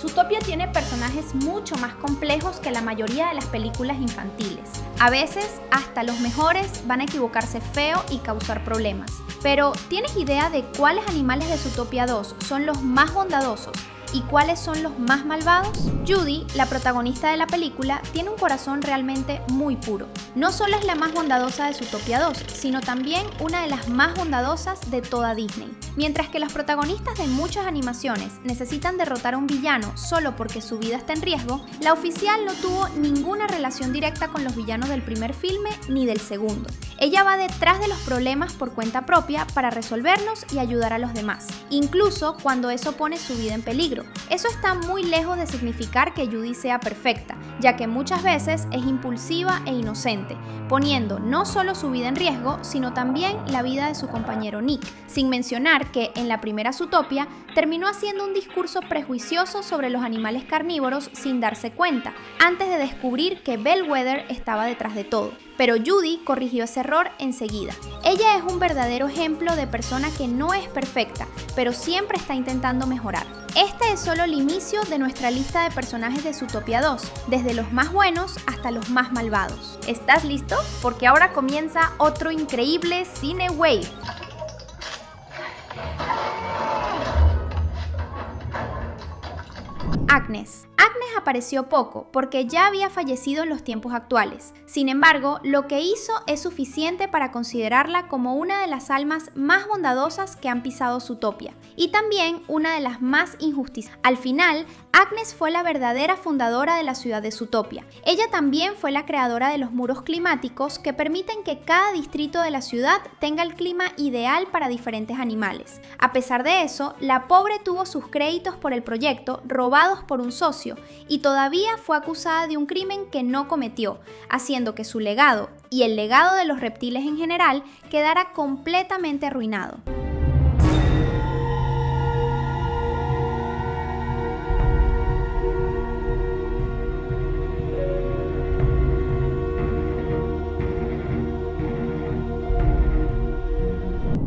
Zootopia tiene personajes mucho más complejos que la mayoría de las películas infantiles. A veces, hasta los mejores van a equivocarse feo y causar problemas. Pero, ¿tienes idea de cuáles animales de Zootopia 2 son los más bondadosos y cuáles son los más malvados? Judy, la protagonista de la película, tiene un corazón realmente muy puro. No solo es la más bondadosa de Zootopia 2, sino también una de las más bondadosas de toda Disney. Mientras que los protagonistas de muchas animaciones necesitan derrotar a un villano solo porque su vida está en riesgo, la oficial no tuvo ninguna relación directa con los villanos del primer filme ni del segundo. Ella va detrás de los problemas por cuenta propia para resolverlos y ayudar a los demás, incluso cuando eso pone su vida en peligro. Eso está muy lejos de significar que Judy sea perfecta, ya que muchas veces es impulsiva e inocente, poniendo no solo su vida en riesgo, sino también la vida de su compañero Nick, sin mencionar que en la primera Zootopia terminó haciendo un discurso prejuicioso sobre los animales carnívoros sin darse cuenta, antes de descubrir que Bellwether estaba detrás de todo. Pero Judy corrigió ese error enseguida. Ella es un verdadero ejemplo de persona que no es perfecta, pero siempre está intentando mejorar. Este es solo el inicio de nuestra lista de personajes de Zootopia 2, desde los más buenos hasta los más malvados. ¿Estás listo? Porque ahora comienza otro increíble Cine Wave. Agnes. Agnes apareció poco porque ya había fallecido en los tiempos actuales. Sin embargo, lo que hizo es suficiente para considerarla como una de las almas más bondadosas que han pisado Zootopia y también una de las más injusticiadas. Al final, Agnes fue la verdadera fundadora de la ciudad de Zootopia. Ella también fue la creadora de los muros climáticos que permiten que cada distrito de la ciudad tenga el clima ideal para diferentes animales. A pesar de eso, la pobre tuvo sus créditos por el proyecto robados por un socio y todavía fue acusada de un crimen que no cometió, haciendo que su legado y el legado de los reptiles en general quedara completamente arruinado.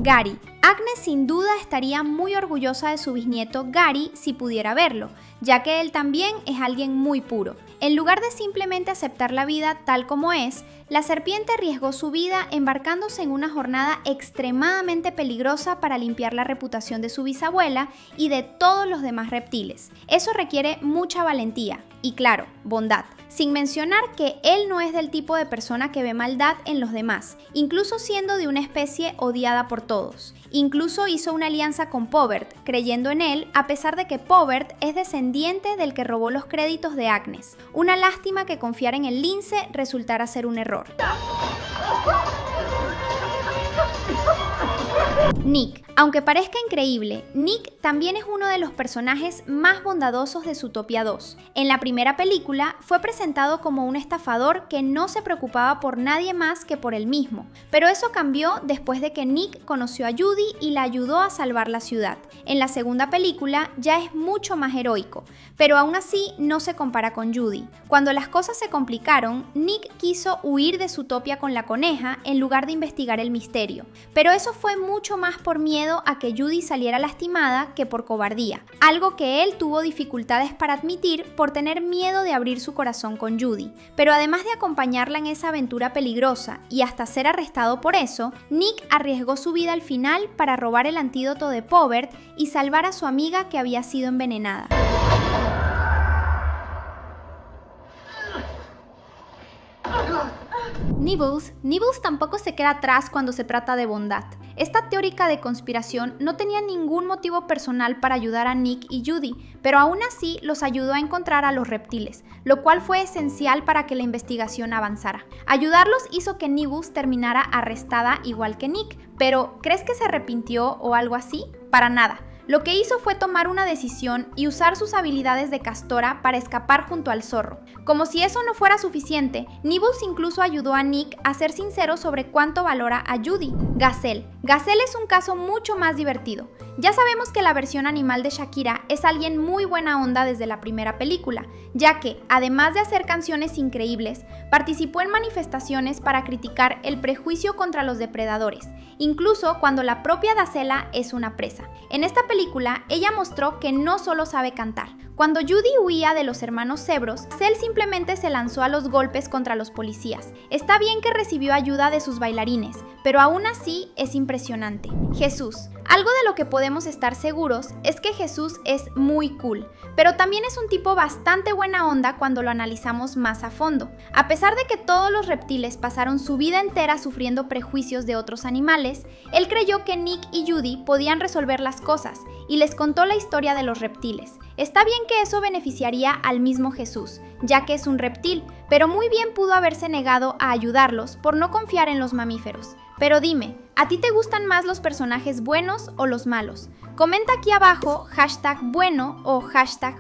Gary. Agnes sin duda estaría muy orgullosa de su bisnieto Gary si pudiera verlo, ya que él también es alguien muy puro. En lugar de simplemente aceptar la vida tal como es, la serpiente arriesgó su vida embarcándose en una jornada extremadamente peligrosa para limpiar la reputación de su bisabuela y de todos los demás reptiles. Eso requiere mucha valentía y, claro, bondad. Sin mencionar que él no es del tipo de persona que ve maldad en los demás, incluso siendo de una especie odiada por todos. Incluso hizo una alianza con Povert, creyendo en él, a pesar de que Povert es descendiente del que robó los créditos de Agnes. Una lástima que confiar en el lince resultara ser un error. Nick. Aunque parezca increíble, Nick también es uno de los personajes más bondadosos de Zootopia 2. En la primera película fue presentado como un estafador que no se preocupaba por nadie más que por él mismo, pero eso cambió después de que Nick conoció a Judy y la ayudó a salvar la ciudad. En la segunda película ya es mucho más heroico, pero aún así no se compara con Judy. Cuando las cosas se complicaron, Nick quiso huir de Zootopia con la coneja en lugar de investigar el misterio, pero eso fue mucho más por miedo a que Judy saliera lastimada que por cobardía, algo que él tuvo dificultades para admitir por tener miedo de abrir su corazón con Judy. Pero además de acompañarla en esa aventura peligrosa y hasta ser arrestado por eso, Nick arriesgó su vida al final para robar el antídoto de Povert y salvar a su amiga que había sido envenenada. Nibbles tampoco se queda atrás cuando se trata de bondad. Esta teórica de conspiración no tenía ningún motivo personal para ayudar a Nick y Judy, pero aún así los ayudó a encontrar a los reptiles, lo cual fue esencial para que la investigación avanzara. Ayudarlos hizo que Nibbles terminara arrestada igual que Nick, pero ¿crees que se arrepintió o algo así? Para nada. Lo que hizo fue tomar una decisión y usar sus habilidades de castora para escapar junto al zorro. Como si eso no fuera suficiente, Nibbles incluso ayudó a Nick a ser sincero sobre cuánto valora a Judy. Gazelle. Gazelle es un caso mucho más divertido. Ya sabemos que la versión animal de Shakira es alguien muy buena onda desde la primera película, ya que, además de hacer canciones increíbles, participó en manifestaciones para criticar el prejuicio contra los depredadores, incluso cuando la propia Gacela es una presa. En esta película, ella mostró que no solo sabe cantar. Cuando Judy huía de los hermanos Zebros, él simplemente se lanzó a los golpes contra los policías. Está bien que recibió ayuda de sus bailarines, pero aún así es impresionante. Jesús. Algo de lo que podemos estar seguros es que Jesús es muy cool, pero también es un tipo bastante buena onda cuando lo analizamos más a fondo. A pesar de que todos los reptiles pasaron su vida entera sufriendo prejuicios de otros animales, él creyó que Nick y Judy podían resolver las cosas y les contó la historia de los reptiles. Está bien que eso beneficiaría al mismo Jesús, ya que es un reptil, pero muy bien pudo haberse negado a ayudarlos por no confiar en los mamíferos. Pero dime, ¿a ti te gustan más los personajes buenos o los malos? Comenta aquí abajo #bueno o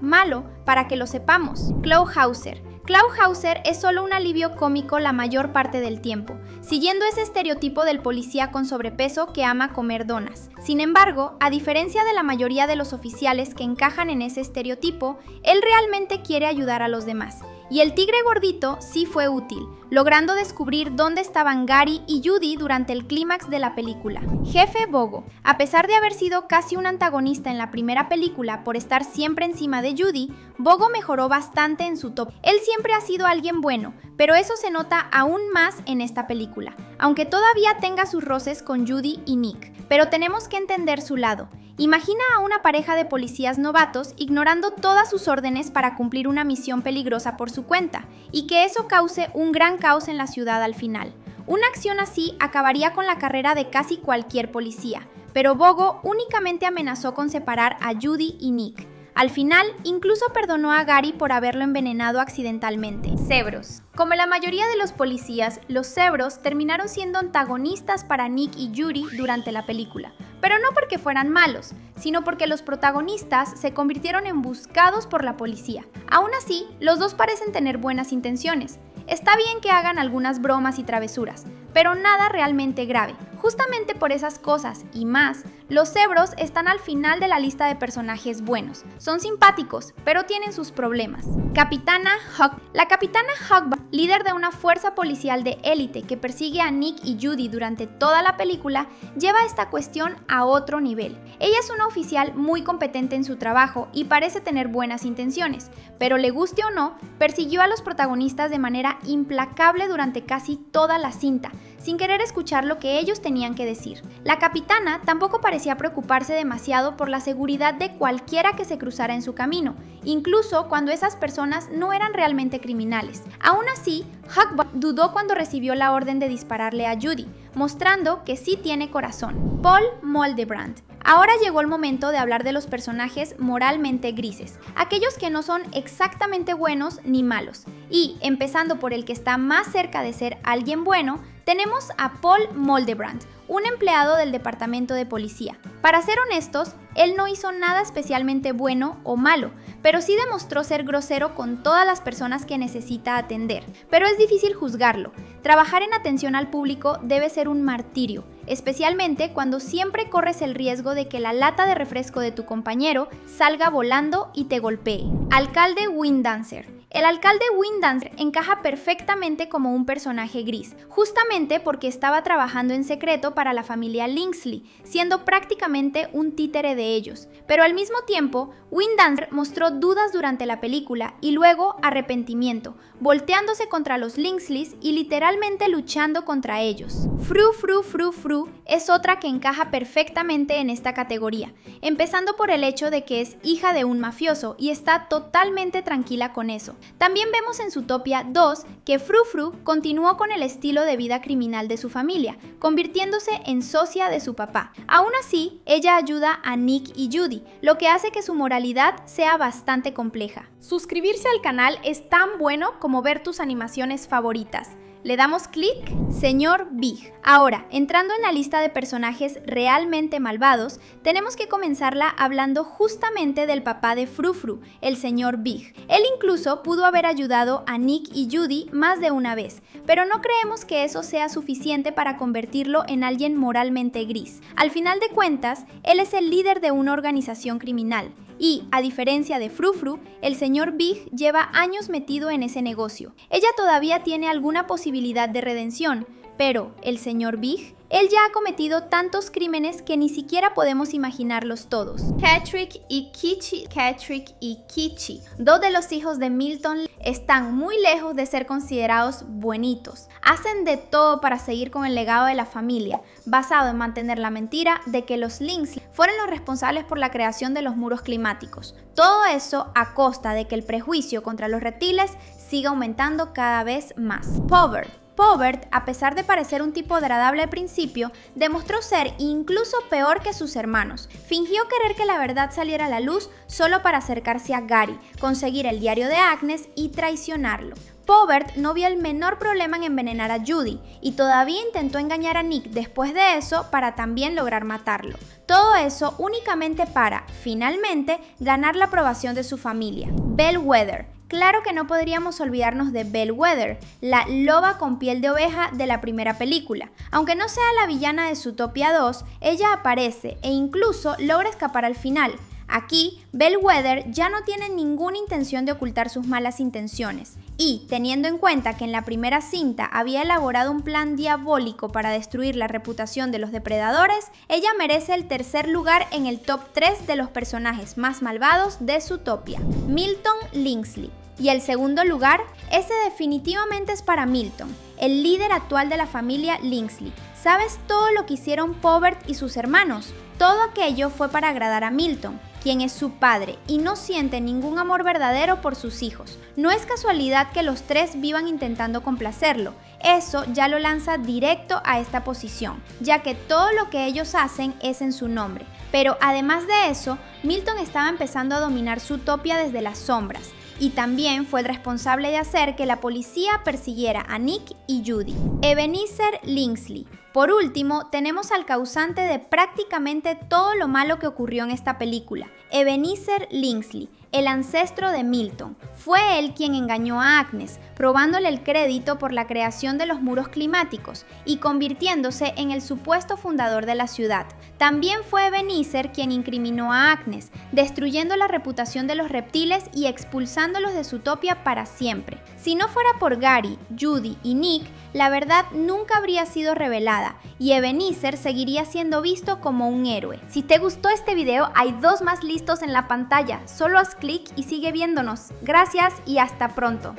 #malo para que lo sepamos. Clawhauser. Clawhauser es solo un alivio cómico la mayor parte del tiempo, siguiendo ese estereotipo del policía con sobrepeso que ama comer donas. Sin embargo, a diferencia de la mayoría de los oficiales que encajan en ese estereotipo, él realmente quiere ayudar a los demás. Y el tigre gordito sí fue útil, logrando descubrir dónde estaban Gary y Judy durante el clímax de la película. Jefe Bogo. A pesar de haber sido casi un antagonista en la primera película por estar siempre encima de Judy, Bogo mejoró bastante en su top. Él siempre ha sido alguien bueno, pero eso se nota aún más en esta película, aunque todavía tenga sus roces con Judy y Nick. Pero tenemos que entender su lado. Imagina a una pareja de policías novatos ignorando todas sus órdenes para cumplir una misión peligrosa por su cuenta, y que eso cause un gran caos en la ciudad al final. Una acción así acabaría con la carrera de casi cualquier policía, pero Bogo únicamente amenazó con separar a Judy y Nick. Al final, incluso perdonó a Gary por haberlo envenenado accidentalmente. Zebros. Como la mayoría de los policías, los Zebros terminaron siendo antagonistas para Nick y Judy durante la película. Pero no porque fueran malos, sino porque los protagonistas se convirtieron en buscados por la policía. Aún así, los dos parecen tener buenas intenciones. Está bien que hagan algunas bromas y travesuras, pero nada realmente grave. Justamente por esas cosas y más, los Zebros están al final de la lista de personajes buenos. Son simpáticos, pero tienen sus problemas. Capitana Hawk. La Capitana Hawk, líder de una fuerza policial de élite que persigue a Nick y Judy durante toda la película, lleva esta cuestión a otro nivel. Ella es una oficial muy competente en su trabajo y parece tener buenas intenciones, pero le guste o no, persiguió a los protagonistas de manera implacable durante casi toda la cinta, sin querer escuchar lo que ellos tenían que decir. La capitana tampoco parecía preocuparse demasiado por la seguridad de cualquiera que se cruzara en su camino, incluso cuando esas personas no eran realmente criminales. Aún así, Huckabee dudó cuando recibió la orden de dispararle a Judy, mostrando que sí tiene corazón. Paul Moldebrand. Ahora llegó el momento de hablar de los personajes moralmente grises, aquellos que no son exactamente buenos ni malos. Y, empezando por el que está más cerca de ser alguien bueno, tenemos a Paul Moldebrand, un empleado del departamento de policía. Para ser honestos, él no hizo nada especialmente bueno o malo, pero sí demostró ser grosero con todas las personas que necesita atender. Pero es difícil juzgarlo. Trabajar en atención al público debe ser un martirio, especialmente cuando siempre corres el riesgo de que la lata de refresco de tu compañero salga volando y te golpee. Alcalde Windancer. El alcalde Windancer encaja perfectamente como un personaje gris, justamente porque estaba trabajando en secreto para la familia Lingsley, siendo prácticamente un títere de ellos. Pero al mismo tiempo, Windancer mostró dudas durante la película y luego arrepentimiento, volteándose contra los Lingsleys y literalmente luchando contra ellos. Fru es otra que encaja perfectamente en esta categoría, empezando por el hecho de que es hija de un mafioso y está totalmente tranquila con eso. También vemos en Zootopia 2 que Fru continuó con el estilo de vida criminal de su familia, convirtiéndose en socia de su papá. Aún así, ella ayuda a Nick y Judy, lo que hace que su moralidad sea bastante compleja. Suscribirse al canal es tan bueno como ver tus animaciones favoritas. Le damos clic, Señor Big. Ahora, entrando en la lista de personajes realmente malvados, tenemos que comenzarla hablando justamente del papá de Fru, el Señor Big. Él incluso pudo haber ayudado a Nick y Judy más de una vez, pero no creemos que eso sea suficiente para convertirlo en alguien moralmente gris. Al final de cuentas, él es el líder de una organización criminal. Y, a diferencia de Fru, el señor Big lleva años metido en ese negocio. Ella todavía tiene alguna posibilidad de redención, Pero el señor Big, él ya ha cometido tantos crímenes que ni siquiera podemos imaginarlos todos. Catrick y Kichi, dos de los hijos de Milton, están muy lejos de ser considerados buenitos. Hacen de todo para seguir con el legado de la familia, basado en mantener la mentira de que los Lingsley fueron los responsables por la creación de los muros climáticos. Todo eso a costa de que el prejuicio contra los reptiles siga aumentando cada vez más. Povert, a pesar de parecer un tipo agradable al principio, demostró ser incluso peor que sus hermanos. Fingió querer que la verdad saliera a la luz solo para acercarse a Gary, conseguir el diario de Agnes y traicionarlo. Povert no vio el menor problema en envenenar a Judy y todavía intentó engañar a Nick después de eso para también lograr matarlo. Todo eso únicamente para, finalmente, ganar la aprobación de su familia. Bellwether. Claro que no podríamos olvidarnos de Bellwether, la loba con piel de oveja de la primera película. Aunque no sea la villana de Zootopia 2, ella aparece e incluso logra escapar al final. Aquí, Bellwether ya no tiene ninguna intención de ocultar sus malas intenciones. Y, teniendo en cuenta que en la primera cinta había elaborado un plan diabólico para destruir la reputación de los depredadores, ella merece el tercer lugar en el top 3 de los personajes más malvados de Zootopia, Milton Lingsley. Y el segundo lugar, ese definitivamente es para Milton, el líder actual de la familia Lingsley. ¿Sabes todo lo que hicieron Povert y sus hermanos? Todo aquello fue para agradar a Milton, quien es su padre y no siente ningún amor verdadero por sus hijos. No es casualidad que los tres vivan intentando complacerlo. Eso ya lo lanza directo a esta posición, ya que todo lo que ellos hacen es en su nombre. Pero además de eso, Milton estaba empezando a dominar Zootopia desde las sombras. Y también fue el responsable de hacer que la policía persiguiera a Nick y Judy. Ebenezer Lingsley. Por último, tenemos al causante de prácticamente todo lo malo que ocurrió en esta película, Ebenezer Lingsley, el ancestro de Milton. Fue él quien engañó a Agnes, probándole el crédito por la creación de los muros climáticos y convirtiéndose en el supuesto fundador de la ciudad. También fue Ebenezer quien incriminó a Agnes, destruyendo la reputación de los reptiles y expulsándolos de Zootopia para siempre. Si no fuera por Gary, Judy y Nick, la verdad nunca habría sido revelada y Ebenezer seguiría siendo visto como un héroe. Si te gustó este video, hay dos más listos en la pantalla. Solo haz clic y sigue viéndonos. Gracias y hasta pronto.